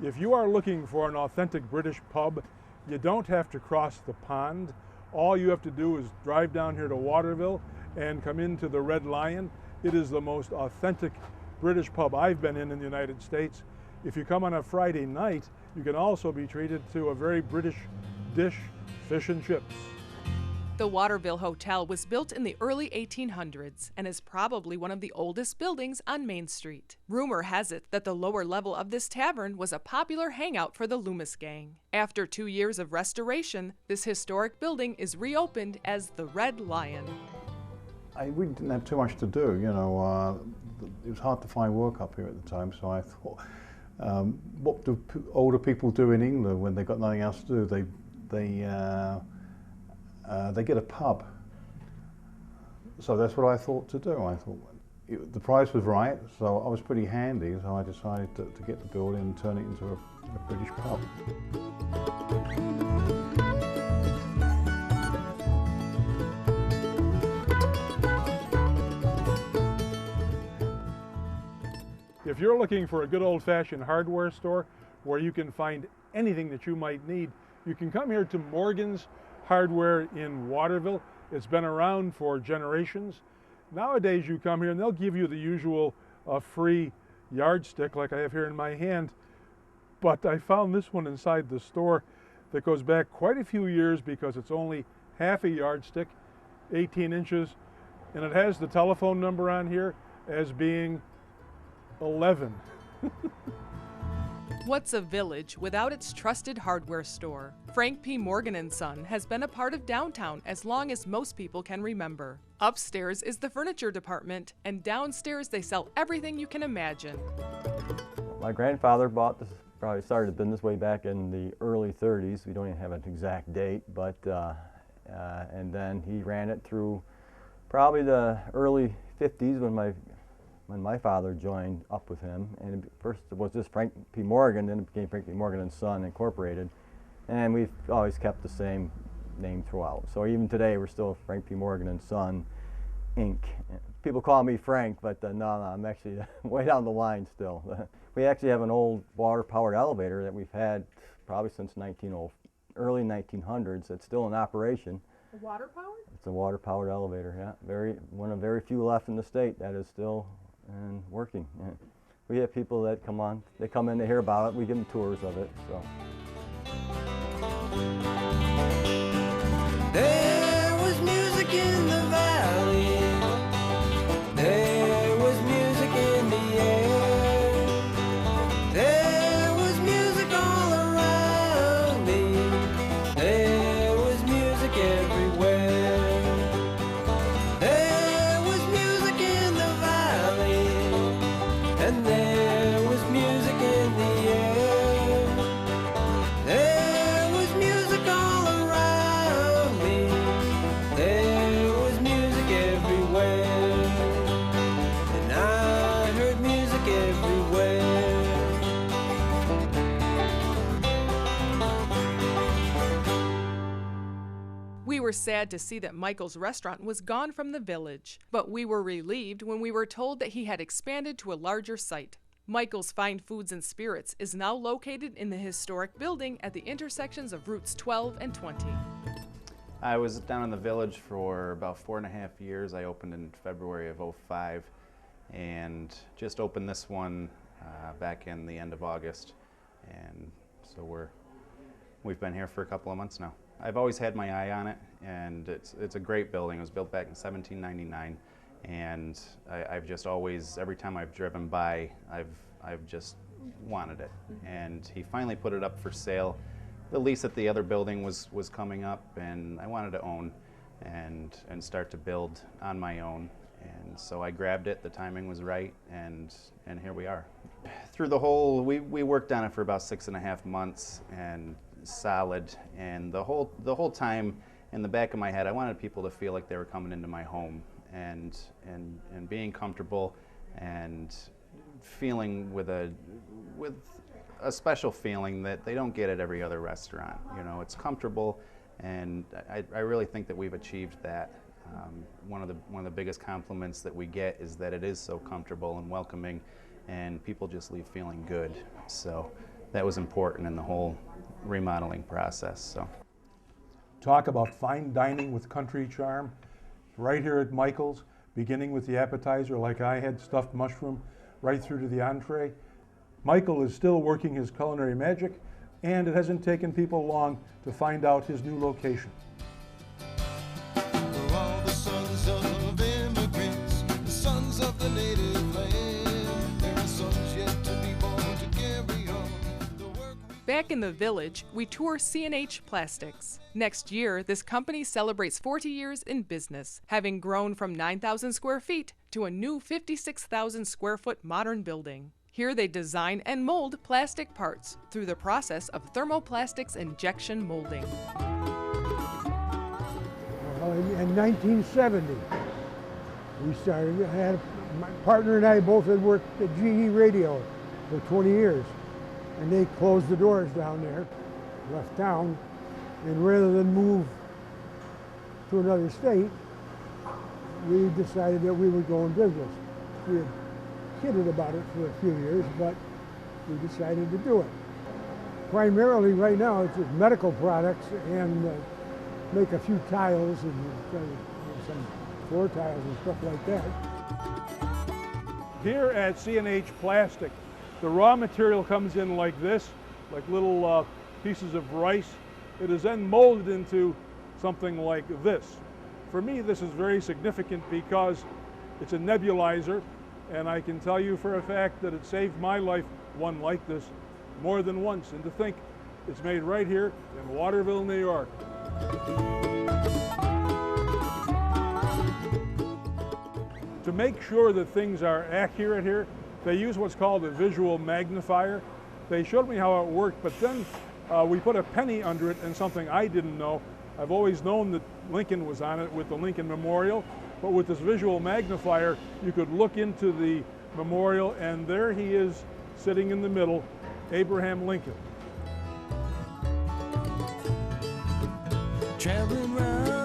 If you are looking for an authentic British pub, you don't have to cross the pond. All you have to do is drive down here to Waterville and come into the Red Lion. It is the most authentic British pub I've been in the United States. If you come on a Friday night, you can also be treated to a very British dish, fish and chips. The Waterville Hotel was built in the early 1800s and is probably one of the oldest buildings on Main Street. Rumor has it that the lower level of this tavern was a popular hangout for the Loomis gang. After 2 years of restoration, this historic building is reopened as the Red Lion. We didn't have too much to do, you know. It was hard to find work up here at the time, so I thought, what do older people do in England when they've got nothing else to do? They get a pub. So that's what I thought to do. I thought the price was right, so I was pretty handy, so I decided to get the building and turn it into a British pub. If you're looking for a good old-fashioned hardware store where you can find anything that you might need, you can come here to Morgan's Hardware in Waterville. It's been around for generations. Nowadays you come here and they'll give you the usual free yardstick like I have here in my hand, but I found this one inside the store that goes back quite a few years because it's only half a yardstick, 18 inches, and it has the telephone number on here as being 11. What's a village without its trusted hardware store? Frank P. Morgan & Son has been a part of downtown as long as most people can remember. Upstairs is the furniture department, and downstairs they sell everything you can imagine. My grandfather probably started the business way back in the early 30s. We don't even have an exact date, but and then he ran it through probably the early 50s when my father joined up with him, and first it was just Frank P. Morgan, then it became Frank P. Morgan & Son Incorporated, and we've always kept the same name throughout. So even today we're still Frank P. Morgan & Son Inc. People call me Frank, but no, I'm actually way down the line still. We actually have an old water-powered elevator that we've had probably since early 1900s. It's still in operation. Water-powered? It's a water-powered elevator, yeah. One of very few left in the state that is still and working. Yeah. We have people that come on, they come in to hear about it, we give them tours of it. So. There was music in the valley, there was music in the air, there was music all around me, there was music everywhere. And there was music in the air. There was music all around me. There was music everywhere. And I heard music everywhere. We were sad to see that Michael's restaurant was gone from the village, but we were relieved when we were told that he had expanded to a larger site. Michael's Fine Foods and Spirits is now located in the historic building at the intersections of Routes 12 and 20. I was down in the village for about 4.5 years. I opened in February of '05 and just opened this one back in the end of August. And so we've been here for a couple of months now. I've always had my eye on it, and it's a great building. It was built back in 1799, and I've just always, every time I've driven by, I've just wanted it. And he finally put it up for sale. The lease at the other building was coming up, and I wanted to own and start to build on my own. And so I grabbed it. The timing was right, and here we are. Through the whole, we worked on it for about 6.5 months, and solid, and the whole time in the back of my head I wanted people to feel like they were coming into my home and being comfortable and feeling with a special feeling that they don't get at every other restaurant. You know, it's comfortable, and I really think that we've achieved that. One of the biggest compliments that we get is that it is so comfortable and welcoming, and people just leave feeling good. So that was important in the whole remodeling process. So. Talk about fine dining with country charm. Right here at Michael's, beginning with the appetizer like I had, stuffed mushroom, right through to the entree. Michael is still working his culinary magic, and it hasn't taken people long to find out his new location. For all the sons of immigrants, the sons of the native land, there are sons yet to be born to carry on the work we... Back in the village, we tour C&H Plastics. Next year, this company celebrates 40 years in business, having grown from 9,000 square feet to a new 56,000 square foot modern building. Here they design and mold plastic parts through the process of thermoplastics injection molding. In 1970, we started. My partner and I both had worked at GE Radio for 20 years, and they closed the doors down there, left town, and rather than move to another state, we decided that we would go in business. We had kidded about it for a few years, but we decided to do it. Primarily right now it's just medical products and make a few tiles and some floor tiles and stuff like that. Here at C&H Plastic, the raw material comes in like this, like little pieces of rice. It is then molded into something like this. For me, this is very significant because it's a nebulizer, and I can tell you for a fact that it saved my life, one like this, more than once. And to think it's made right here in Waterville, New York. To make sure that things are accurate here, they use what's called a visual magnifier. They showed me how it worked, but then we put a penny under it and something I didn't know. I've always known that Lincoln was on it with the Lincoln Memorial, but with this visual magnifier, you could look into the memorial, and there he is sitting in the middle, Abraham Lincoln. Traveling round